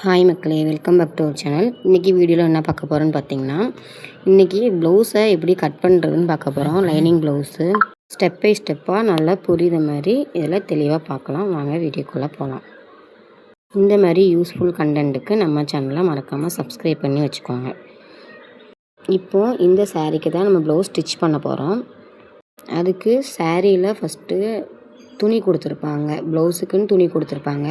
Hi மக்களே, welcome back to our channel. இன்றைக்கி வீடியோவில் என்ன பார்க்க போகிறோன்னு பார்த்தீங்கன்னா, இன்றைக்கி ப்ளவுஸை எப்படி கட் பண்ணுறதுன்னு பார்க்க போகிறோம். லைனிங் ப்ளவுஸு ஸ்டெப் பை ஸ்டெப்பாக நல்லா புரியுற மாதிரி இதில் தெளிவாக பார்க்கலாம். வாங்க வீடியோக்குள்ளே போகலாம். இந்த மாதிரி யூஸ்ஃபுல் கண்டென்ட்டுக்கு நம்ம சேனலை மறக்காமல் சப்ஸ்கிரைப் பண்ணி வச்சுக்கோங்க. இப்போது இந்த சாரீக்கு தான் நம்ம ப்ளவுஸ் ஸ்டிச் பண்ண போகிறோம். அதுக்கு சாரியில் ஃபஸ்ட்டு துணி கொடுத்துருப்பாங்க, ப்ளவுஸுக்குன்னு துணி கொடுத்துருப்பாங்க.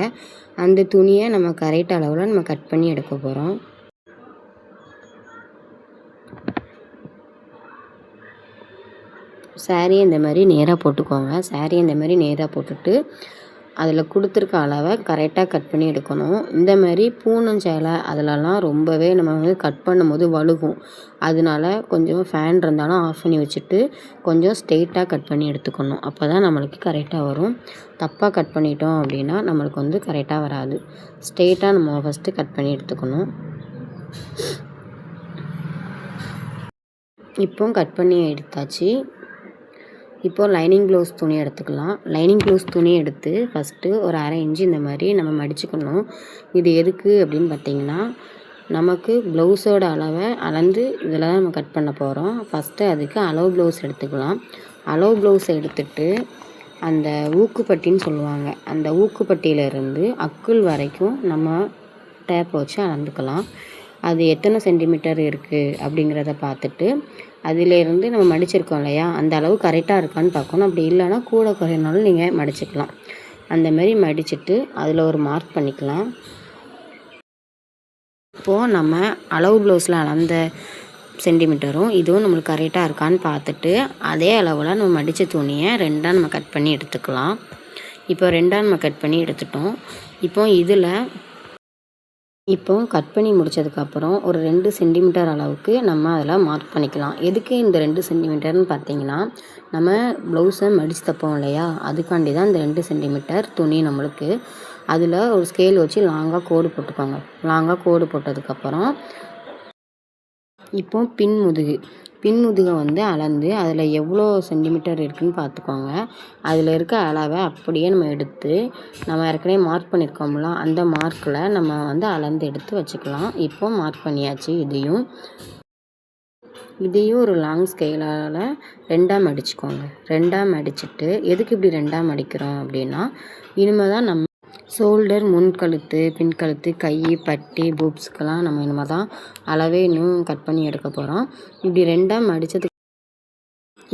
அந்த துணியை நம்ம கரெக்ட் அளவில் நம்ம கட் பண்ணி எடுக்க போகிறோம். சாரியை இந்த மாதிரி நேராக போட்டுக்கோங்க. சாரியை இந்த மாதிரி நேராக போட்டுட்டு அதில் கொடுத்துருக்க அளவை கரெக்டாக கட் பண்ணி எடுக்கணும். இந்த மாதிரி பூனஞ்சேலை அதிலலாம் ரொம்பவே நம்ம வந்து கட் பண்ணும்போது வழுகும். அதனால கொஞ்சம் ஃபேன் இருந்தாலும் ஆஃப் பண்ணி வச்சுட்டு கொஞ்சம் ஸ்ட்ரெயிட்டாக கட் பண்ணி எடுத்துக்கணும். அப்போ தான் நம்மளுக்கு கரெக்டாக வரும். தப்பாக கட் பண்ணிட்டோம் அப்படின்னா நம்மளுக்கு வந்து கரெக்டாக வராது. ஸ்ட்ரெயிட்டாக நம்ம ஃபஸ்ட்டு கட் பண்ணி எடுத்துக்கணும். இப்போ கட் பண்ணி எடுத்தாச்சு. இப்போது லைனிங் ப்ளவுஸ் துணி எடுத்துக்கலாம். லைனிங் ப்ளவுஸ் துணி எடுத்து ஃபஸ்ட்டு ஒரு 1/2 இன்ச்சு இந்த மாதிரி நம்ம மடிச்சுக்கணும். இது எதுக்கு அப்படின்னு பார்த்திங்கன்னா, நமக்கு ப்ளவுஸோட அளவை அளந்து இதில் தான் நம்ம கட் பண்ண போகிறோம். ஃபஸ்ட்டு அதுக்கு அளவு ப்ளவுஸ் எடுத்துக்கலாம். அளவு ப்ளவுஸை எடுத்துகிட்டு அந்த ஊக்குப்பட்டின்னு சொல்லுவாங்க, அந்த ஊக்குப்பட்டியிலேருந்து அக்குள் வரைக்கும் நம்ம டேப் வச்சு அளந்துக்கலாம். அது எத்தனை சென்டிமீட்டர் இருக்குது அப்படிங்கிறத பார்த்துட்டு அதிலேருந்து நம்ம மடிச்சிருக்கோம் இல்லையா, அந்த அளவு கரெக்டாக இருக்கான்னு பார்க்கணும். அப்படி இல்லைன்னா கூட குறையினாலும் நீங்கள் மடிச்சுக்கலாம். அந்தமாரி மடிச்சுட்டு அதில் ஒரு மார்க் பண்ணிக்கலாம். இப்போது நம்ம அளவு ப்ளவுஸில் அளந்த சென்டிமீட்டரும் இதுவும் நம்மளுக்கு கரெக்டாக இருக்கான்னு பார்த்துட்டு அதே அளவில் நம்ம மடித்த துணியை 2ஆக நம்ம கட் பண்ணி எடுத்துக்கலாம். இப்போ 2ஆக நம்ம கட் பண்ணி எடுத்துட்டோம். இப்போ கட் பண்ணி முடித்ததுக்கப்புறம் ஒரு 2 சென்டிமீட்டர் அளவுக்கு நம்ம அதில் மார்க் பண்ணிக்கலாம். எதுக்கு இந்த 2 சென்டிமீட்டர்னு பார்த்தீங்கன்னா, நம்ம ப்ளவுஸை மடித்து தைப்போம் இல்லையா, அதுக்காண்டி தான் இந்த 2 சென்டிமீட்டர் துணி நம்மளுக்கு. அதில் ஒரு ஸ்கேல் வச்சு லாங்காக கோடு போட்டுக்கோங்க. லாங்காக கோடு போட்டதுக்கப்புறம் இப்போ பின்முதுகை வந்து அளந்து அதில் எவ்வளோ சென்டிமீட்டர் இருக்குதுன்னு பார்த்துக்கோங்க. அதில் இருக்க அளவை அப்படியே நம்ம எடுத்து நம்ம ஏற்கனவே மார்க் பண்ணியிருக்கோம்ல, அந்த மார்க்கில் நம்ம வந்து அளந்து எடுத்து வச்சுக்கலாம். இப்போ மார்க் பண்ணியாச்சு. இதையும் ஒரு லாங் ஸ்கேலால் 2ஆக மடிச்சுக்கோங்க. 2ஆக மடிச்சுட்டு எதுக்கு இப்படி 2ஆக மடிக்கிறோம் அப்படின்னா, இனிமேல் தான் நம்ம ஷோல்டர், முன்கழுத்து, பின்கழுத்து, கை, பட்டி, பூப்ஸ்க்கெல்லாம் நம்ம இனிமேல் தான் அளவே இன்னும் கட் பண்ணி எடுக்க போகிறோம். இப்படி 2ஆக மடித்ததுக்கு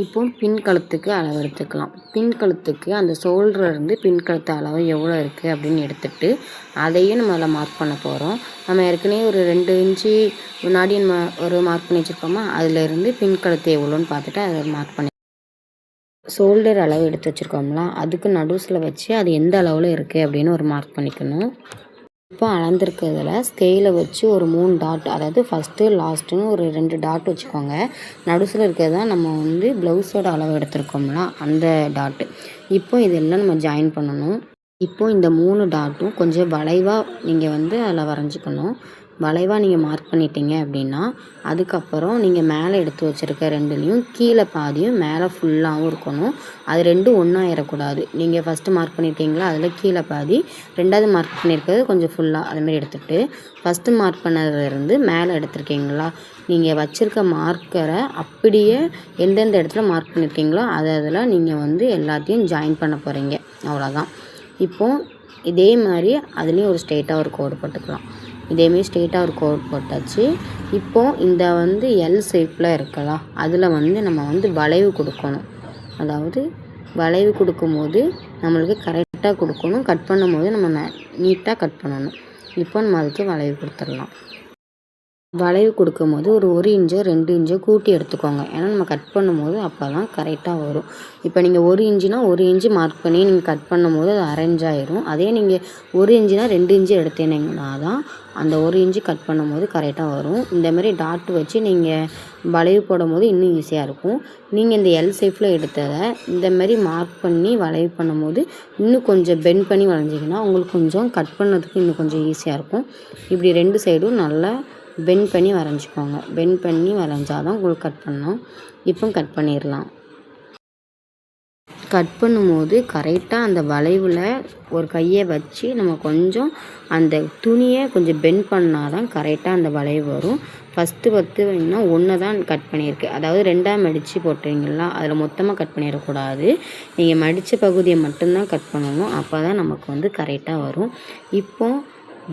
இப்போ பின்கழுத்துக்கு அளவு எடுத்துக்கலாம். பின்கழுத்துக்கு அந்த ஷோல்டர்லேருந்து பின்கழுத்து அளவு எவ்வளோ இருக்குது அப்படின்னு எடுத்துகிட்டு அதையும் நம்ம அதில் மார்க் பண்ண போகிறோம். நம்ம ஏற்கனவே ஒரு 2 இன்ச்சு முன்னாடி நம்ம ஒரு மார்க் பண்ணி வச்சுருக்கோமா, அதிலேருந்து பின்கழுத்து எவ்வளோன்னு பார்த்துட்டு அதை மார்க் பண்ணி ஷோல்டர் அளவு எடுத்து வச்சுருக்கோம்ல, அதுக்கு நடுஸில் வச்சு அது எந்த அளவில் இருக்குது அப்படின்னு ஒரு மார்க் பண்ணிக்கணும். இப்போ அளந்துருக்கிறதுல ஸ்கேலை வச்சு ஒரு 3 டாட், அதாவது ஃபஸ்ட்டு லாஸ்ட்டுன்னு ஒரு 2 டாட் வச்சுக்கோங்க. நடுஸில் இருக்கிறது தான் நம்ம வந்து ப்ளவுஸோட அளவு எடுத்துருக்கோம்ல, அந்த டாட்டு. இப்போ இதெல்லாம் நம்ம ஜாயின் பண்ணணும். இப்போது இந்த 3 டாட்டும் கொஞ்சம் வளைவாக நீங்கள் வந்து அதில் வரைஞ்சிக்கணும். வளைவாக நீங்கள் மார்க் பண்ணிட்டீங்க அப்படின்னா, அதுக்கப்புறம் நீங்கள் மேலே எடுத்து வச்சுருக்க 2லேயும் கீழே பாதியும் மேலே ஃபுல்லாகவும் இருக்கணும். அது 2ம் ஒன்றாயிடக்கூடாது. நீங்கள் ஃபஸ்ட்டு மார்க் பண்ணியிருக்கீங்களா, அதில் கீழே பாதி, 2ஆவது மார்க் பண்ணியிருக்கிறது கொஞ்சம் ஃபுல்லாக அதுமாரி எடுத்துகிட்டு ஃபஸ்ட்டு மார்க் பண்ணதுலேருந்து மேலே எடுத்துருக்கீங்களா, நீங்கள் வச்சுருக்க மார்க்கரை அப்படியே எந்தெந்த இடத்துல மார்க் பண்ணியிருக்கீங்களோ அதில் நீங்கள் வந்து எல்லாத்தையும் ஜாயின் பண்ண போகிறீங்க. அவ்வளோதான். இப்போது இதே மாதிரி அதுலேயும் ஒரு ஸ்ட்ரெயிட்டாக ஒரு கோடு போட்டுக்கலாம். இதேமாரி ஸ்ட்ரெயிட்டாக ஒரு கோட் போட்டாச்சு. இப்போது இந்த வந்து எல் ஷேப்பில் இருக்கலாம், அதில் வந்து நம்ம வந்து வளைவு கொடுக்கணும். அதாவது வளைவு கொடுக்கும்போது நம்மளுக்கு கரெக்டாக கொடுக்கணும். கட் பண்ணும்போது நம்ம நீட்டாக கட் பண்ணணும். இப்போ நம்ம அதுக்கு வளைவு கொடுத்துடலாம். வளைவு கொடுக்கும்போது ஒரு இன்ச்சோ 2 இன்ச்சோ கூட்டி எடுத்துக்கோங்க. ஏன்னா நம்ம கட் பண்ணும்போது அப்போ தான் கரெக்டாக வரும். இப்போ நீங்கள் 1 இன்ச்சுனா 1 இன்ச்சு மார்க் பண்ணி நீங்கள் கட் பண்ணும்போது அது அரைஞ்சாயிரும். அதே நீங்கள் 1 இன்ச்சுனா 2 இன்ச்சு எடுத்தீங்கன்னா தான் அந்த 1 இன்ச்சு கட் பண்ணும்போது கரெக்டாக வரும். இந்தமாரி டாட் வச்சு நீங்கள் வளைவு போடும்போது இன்னும் ஈஸியாக இருக்கும். நீங்கள் இந்த எல் ஷேப்பில் எடுத்ததை இந்தமாரி மார்க் பண்ணி வளைவு பண்ணும்போது இன்னும் கொஞ்சம் பெண்ட் பண்ணி வளைஞ்சிங்கன்னா உங்களுக்கு கொஞ்சம் கட் பண்ணதுக்கு இன்னும் கொஞ்சம் ஈஸியாக இருக்கும். இப்படி 2 சைடும் நல்லா பெண்ட் பண்ணி வரைஞ்சிக்கோங்க. பெண்ட் பண்ணி வரைஞ்சாதான் உங்களுக்கு கட் பண்ணணும். இப்போ கட் பண்ணிடலாம். கட் பண்ணும்போது கரெக்டாக அந்த வளைவில் ஒரு கையை வச்சு நம்ம கொஞ்சம் அந்த துணியை கொஞ்சம் பெண்ட் பண்ணால் தான் கரெக்டாக அந்த வளைவு வரும். ஃபஸ்ட்டு வேணும்னா ஒன்று தான் கட் பண்ணியிருக்கு, அதாவது 2ஆக மடித்து போட்டுறீங்களா, அதில் மொத்தமாக கட் பண்ணிடக்கூடாது. நீங்கள் மடித்த பகுதியை மட்டும்தான் கட் பண்ணணும், அப்போ தான் நமக்கு வந்து கரெக்டாக வரும். இப்போது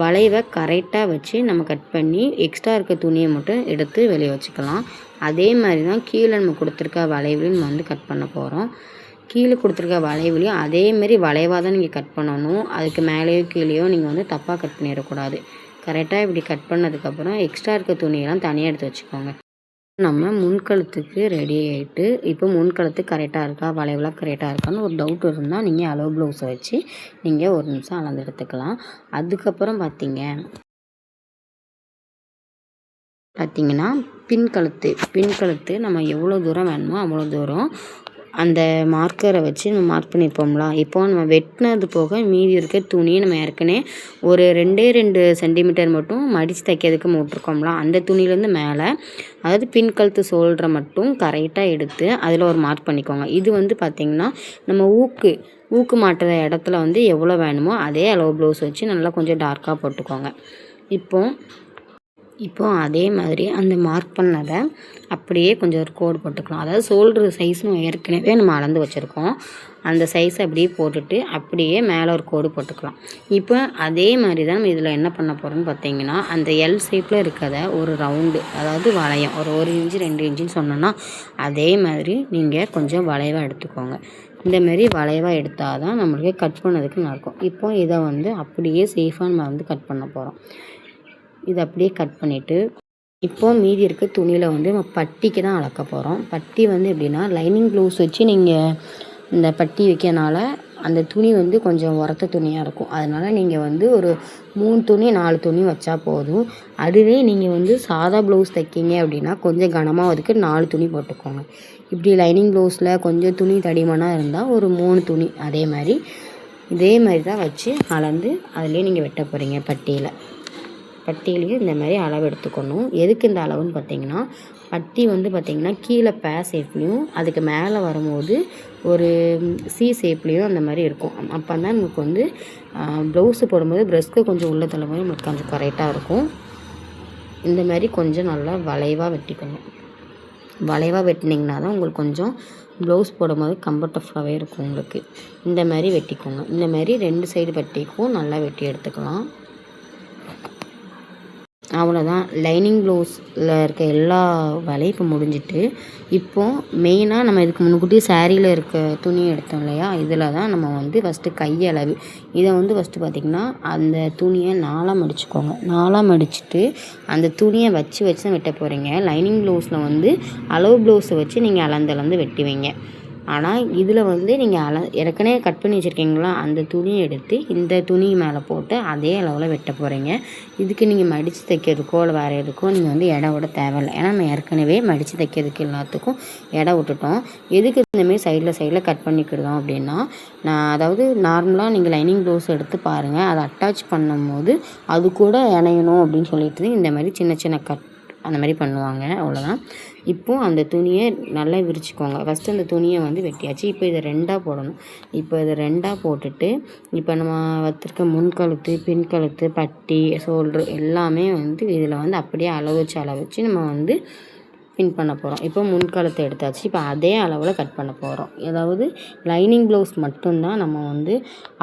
வளைவை கரெக்டாக வச்சு நம்ம கட் பண்ணி எக்ஸ்ட்ரா இருக்க துணியை மட்டும் எடுத்து வெளியே வச்சுக்கலாம். அதே மாதிரி தான் கீழே நம்ம கொடுத்துருக்க வளைவுலையும் நம்ம வந்து கட் பண்ண போகிறோம். கீழே கொடுத்துருக்க வளைவுலையும் அதேமாரி வளைவாக தான் நீங்கள் கட் பண்ணணும். அதுக்கு மேலேயோ கீழேயோ நீங்கள் வந்து தப்பாக கட் பண்ணிடக்கூடாது. கரெக்டாக இப்படி கட் பண்ணதுக்கப்புறம் எக்ஸ்ட்ரா இருக்க துணியெல்லாம் தனியாக எடுத்து வச்சுக்கோங்க. நம்ம முன்கழுத்துக்கு ரெடி ஆகிட்டு, இப்போ முன்கழுத்து கரெக்டாக இருக்கா, வளைவுலாம் கரெக்டாக இருக்கான்னு ஒரு டவுட் இருந்தால் நீங்கள் அளவு ப்ளவுஸை வச்சு நீங்கள் ஒரு நிமிஷம் அளந்து எடுத்துக்கலாம். அதுக்கப்புறம் பார்த்தீங்கன்னா பின்கழுத்து நம்ம எவ்வளோ தூரம் வேணுமோ அவ்வளோ தூரம் அந்த மார்க்கரை வச்சு நம்ம மார்க் பண்ணியிருப்போம்ல. இப்போ நம்ம வெட்டினது போக மீதி இருக்க துணியை நம்ம ஏற்கனவே ஒரு 2 சென்டிமீட்டர் மட்டும் மடித்து தைக்கிறதுக்கு விட்ருக்கோம்ல, அந்த துணியிலேருந்து மேலே, அதாவது பின்கழுத்து ஷோல்டரை மட்டும் கரெக்டாக எடுத்து அதில் ஒரு மார்க் பண்ணிக்கோங்க. இது வந்து பார்த்திங்கன்னா நம்ம ஊக்கு மாட்டுற இடத்துல வந்து எவ்வளோ வேணுமோ அதே அளவு ப்ளவுஸ் வச்சு நல்லா கொஞ்சம் டார்க்காக போட்டுக்கோங்க. இப்போ அதே மாதிரி அந்த மார்க் பண்ணதை அப்படியே கொஞ்சம் ஒரு கோடு போட்டுக்கலாம். அதாவது ஷோல்டர் சைஸும் ஏற்கனவே நம்ம அளந்து வச்சுருக்கோம், அந்த சைஸை அப்படியே போட்டுட்டு அப்படியே மேலே ஒரு கோடு போட்டுக்கலாம். இப்போ அதே மாதிரி தான் நம்ம இதில் என்ன பண்ண போகிறோம்னு பார்த்தீங்கன்னா, அந்த எல் ஷேப்பில் இருக்கிறத ஒரு ரவுண்டு, அதாவது வளையம் ஒரு 1 இன்ச்சு 2 இன்ச்சுன்னு சொன்னோன்னா அதே மாதிரி நீங்கள் கொஞ்சம் வளைவாக எடுத்துக்கோங்க. இந்தமாரி வளைவாக எடுத்தால் தான் நம்மளுக்கு கட் பண்ணதுக்கு நல்லாயிருக்கும். இப்போ இதை வந்து அப்படியே சேஃபாக நம்ம வந்து கட் பண்ண போகிறோம். இதை அப்படியே கட் பண்ணிவிட்டு இப்போது மீதி இருக்க துணியில் வந்து நம்ம பட்டிக்கு தான் அளக்க போகிறோம். பட்டி வந்து எப்படின்னா, லைனிங் ப்ளவுஸ் வச்சு நீங்கள் இந்த பட்டி வைக்கிறனால அந்த துணி வந்து கொஞ்சம் உரத்த துணியாக இருக்கும். அதனால் நீங்கள் வந்து ஒரு 3 துணி 4 துணி வச்சா போதும். அதுவே நீங்கள் வந்து சாதா ப்ளவுஸ் தைக்கிங்க அப்படின்னா கொஞ்சம் கனமாக அதுக்கு 4 துணி போட்டுக்கோங்க. இப்படி லைனிங் ப்ளவுஸில் கொஞ்சம் துணி தடிமனாக இருந்தால் ஒரு 3 துணி, இதே மாதிரி தான் வச்சு அளந்து அதிலே நீங்கள் வெட்ட போகிறீங்க. பட்டியிலையும் இந்த மாதிரி அளவு எடுத்துக்கணும். எதுக்கு இந்த அளவுன்னு பார்த்தீங்கன்னா, பட்டி வந்து பார்த்திங்கன்னா கீழே ஷேப்லேயும் அதுக்கு மேலே வரும்போது ஒரு சி ஷேப்லேயும் அந்த மாதிரி இருக்கும். அப்போ தான் நமக்கு வந்து ப்ளவுஸு போடும்போது ப்ரெஸ்க்கு கொஞ்சம் உள்ள தள்ளும்போது நமக்கு கொஞ்சம் கரெக்டாக இருக்கும். இந்த மாதிரி கொஞ்சம் நல்லா வளைவாக வெட்டிக்கணும். வளைவாக வெட்டினீங்கன்னா தான் உங்களுக்கு கொஞ்சம் ப்ளவுஸ் போடும்போது கம்ஃபர்டபுளாகவே இருக்கும் உங்களுக்கு. இந்த மாதிரி வெட்டிக்கோங்க. இந்த மாதிரி 2 சைடு பட்டிக்கும் நல்லா வெட்டி எடுத்துக்கலாம். அவ்வளோதான். லைனிங் ப்ளவுஸில் இருக்க எல்லா வேலையும் இப்போ முடிஞ்சிட்டு, இப்போது மெயினாக நம்ம இதுக்கு முன்கூட்டி சாரியில் இருக்க துணி எடுத்தோம் இல்லையா, இதில் தான் நம்ம வந்து ஃபஸ்ட்டு கையளவு இதை வந்து ஃபஸ்ட்டு பார்த்திங்கன்னா அந்த துணியை 4ஆக மடிச்சுக்கோங்க. 4ஆக மடிச்சுட்டு அந்த துணியை வச்சு தான் வெட்ட போகிறீங்க. லைனிங் ப்ளவுஸில் வந்து அளவு ப்ளவுஸை வச்சு நீங்கள் அளந்து வெட்டுவீங்க. ஆனால் இதில் வந்து நீங்கள் ஏற்கனவே கட் பண்ணி வச்சுருக்கீங்களா, அந்த துணியை எடுத்து இந்த துணி மேலே போட்டு அதே அளவில் வெட்ட போகிறீங்க. இதுக்கு நீங்கள் மடித்து தைக்கிறதுக்கோ இல்லை வேறு எதுக்கோ நீங்கள் வந்து இடம் விட தேவையில்லை. ஏன்னா நம்ம ஏற்கனவே மடித்து தைக்கிறதுக்கு எல்லாத்துக்கும் இடம் விட்டுட்டோம். எதுக்கு இந்தமாரி சைடில் கட் பண்ணிக்கிடுதோம் அப்படின்னா, அதாவது நார்மலாக நீங்கள் லைனிங் ப்ளவுஸ் எடுத்து பாருங்கள், அதை அட்டாச் பண்ணும்போது அது கூட இணையணும் அப்படின்னு சொல்லிட்டு இந்த மாதிரி சின்ன கட் அந்த மாதிரி பண்ணுவாங்க. அவ்வளோதான். இப்போது அந்த துணியை நல்லா விரிச்சிக்கோங்க. ஃபஸ்ட்டு அந்த துணியை வந்து வெட்டியாச்சு. இப்போ இதை 2ஆக போடணும். இப்போ இதை 2ஆக போட்டுட்டு இப்போ நம்ம வச்சுருக்க முன்கழுத்து, பின்கழுத்து, பட்டி, ஷோல்ட்ரு எல்லாமே வந்து இதில் வந்து அப்படியே அளவு வச்சு நம்ம வந்து பின் பண்ண போகிறோம். இப்போ முன்கழுத்தை எடுத்தாச்சு. இப்போ அதே அளவில் கட் பண்ண போகிறோம். அதாவது லைனிங் ப்ளவுஸ் மட்டும்தான் நம்ம வந்து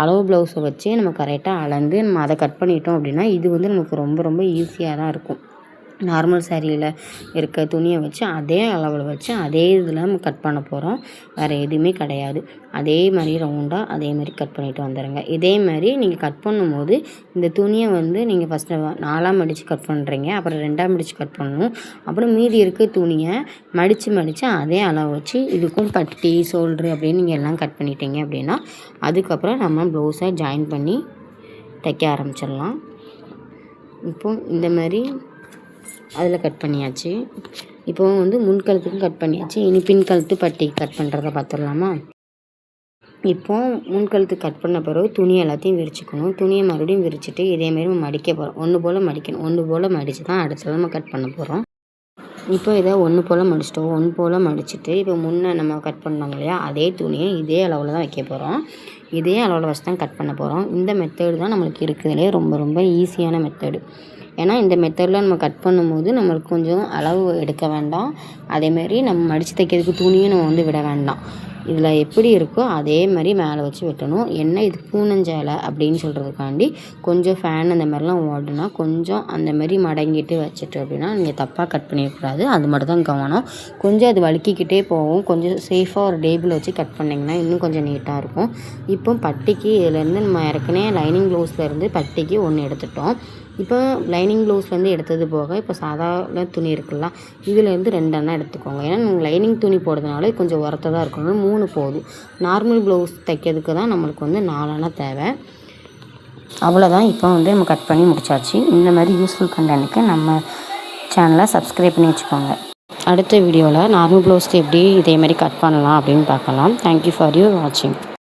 அளவு ப்ளவுஸை வச்சு நம்ம கரெக்டாக அளந்து நம்ம அதை கட் பண்ணிட்டோம் அப்படின்னா இது வந்து நமக்கு ரொம்ப ஈஸியாக தான் இருக்கும். நார்மல் சாரியில் இருக்க துணியை வச்சு அதே அளவில் வச்சு அதே இதில் நம்ம கட் பண்ண போகிறோம். வேறு எதுவுமே கிடையாது. அதே மாதிரி ரவுண்டாக அதே மாதிரி கட் பண்ணிவிட்டு வந்துடுங்க. இதே மாதிரி நீங்கள் கட் பண்ணும்போது இந்த துணியை வந்து நீங்கள் ஃபஸ்ட்டு 4ஆக மடித்து கட் பண்ணுறீங்க, அப்புறம் 2ஆக மடித்து கட் பண்ணணும். அப்புறம் மீதி இருக்க துணியை மடித்து அதே அளவு வச்சு இதுக்கும் பட்டி, ஷோல்ட்ரு அப்படின்னு நீங்கள் எல்லாம் கட் பண்ணிட்டீங்க அப்படின்னா அதுக்கப்புறம் நம்ம ப்ளவுஸை ஜாயின் பண்ணி தைக்க ஆரம்பிச்சிடலாம். இப்போது இந்த மாதிரி அதில் கட் பண்ணியாச்சு. இப்போ வந்து முன்கழுத்துக்கும் கட் பண்ணியாச்சு. இனி பின்கழுத்து பட்டி கட் பண்ணுறத பார்த்துடலாமா? இப்போது முன்கழுத்து கட் பண்ண பிறகு துணி எல்லாத்தையும் விரிச்சிக்கணும். துணியை மறுபடியும் விரிச்சிட்டு இதேமாரி நம்ம மடிக்க போகிறோம். ஒன்று போல் மடிக்கணும். ஒன்று போல் மடித்து தான் அடுத்தது நம்ம கட் பண்ண போகிறோம். இப்போ இதை ஒன்று போல் மடிச்சிட்டோம். ஒன்று போல் மடிச்சுட்டு இப்போ முன்னே நம்ம கட் பண்ணோம் இல்லையா, அதே துணியை இதே அளவில் தான் வைக்க போகிறோம். இதே அளவில் வச்சு தான் கட் பண்ண போகிறோம். இந்த மெத்தேடு தான் நம்மளுக்கு இருக்கிறதுலே ரொம்ப ரொம்ப ஈஸியான மெத்தேடு. ஏன்னா இந்த மெத்தடில் நம்ம கட் பண்ணும்போது நம்மளுக்கு கொஞ்சம் அளவு எடுக்க வேண்டாம். அதேமாரி நம்ம மடித்து தைக்கிறதுக்கு துணியும் நம்ம வந்து விட வேண்டாம். இதில் எப்படி இருக்கோ அதே மாதிரி மேலே வச்சு வெட்டணும். என்ன இது பூனஞ்சேலை அப்படின்னு சொல்கிறதுக்காண்டி கொஞ்சம் ஃபேன் அந்த மாதிரிலாம் ஓடுனா கொஞ்சம் அந்த மாதிரி மடங்கிட்டு வச்சுட்டு அப்படின்னா நீங்கள் தப்பாக கட் பண்ணிடக்கூடாது. அது மட்டும் தான் கவனம். கொஞ்சம் அது வழுக்கிக்கிட்டே போகும். கொஞ்சம் சேஃபாக ஒரு டேபிள் வச்சு கட் பண்ணிங்கன்னா இன்னும் கொஞ்சம் நீட்டாக இருக்கும். இப்போ பட்டிக்கு இதுலேருந்து நம்ம ஏற்கனவே லைனிங் ப்ளவுஸ்லேருந்து பட்டிக்கு ஒன்று எடுத்துட்டோம். இப்போ லைனிங் ப்ளவுஸ்லேருந்து எடுத்தது போக இப்போ சாதாரண துணி இருக்குல்ல, இதுலேருந்து 2 அண்ணா எடுத்துக்கோங்க. ஏன்னா நீங்கள் லைனிங் துணி போடுறதுனால கொஞ்சம் உரத்ததாக இருக்கணும். 3 போதும். நார்மல் ப்ளவுஸ் தைக்கிறதுக்கு தான் நம்மளுக்கு வந்து 4 அண்ணா தேவை. அவ்வளோதான். இப்போ வந்து நம்ம கட் பண்ணி முடிச்சாச்சு. இந்த மாதிரி யூஸ்ஃபுல் கண்டென்ட்டுக்கு நம்ம சேனலை சப்ஸ்கிரைப் பண்ணி வச்சுக்கோங்க. அடுத்த வீடியோவில் நார்மல் ப்ளவுஸ்க்கு எப்படி இதே மாதிரி கட் பண்ணலாம் அப்படின்னு பார்க்கலாம். தேங்க்யூ ஃபார் யூர் வாட்சிங்.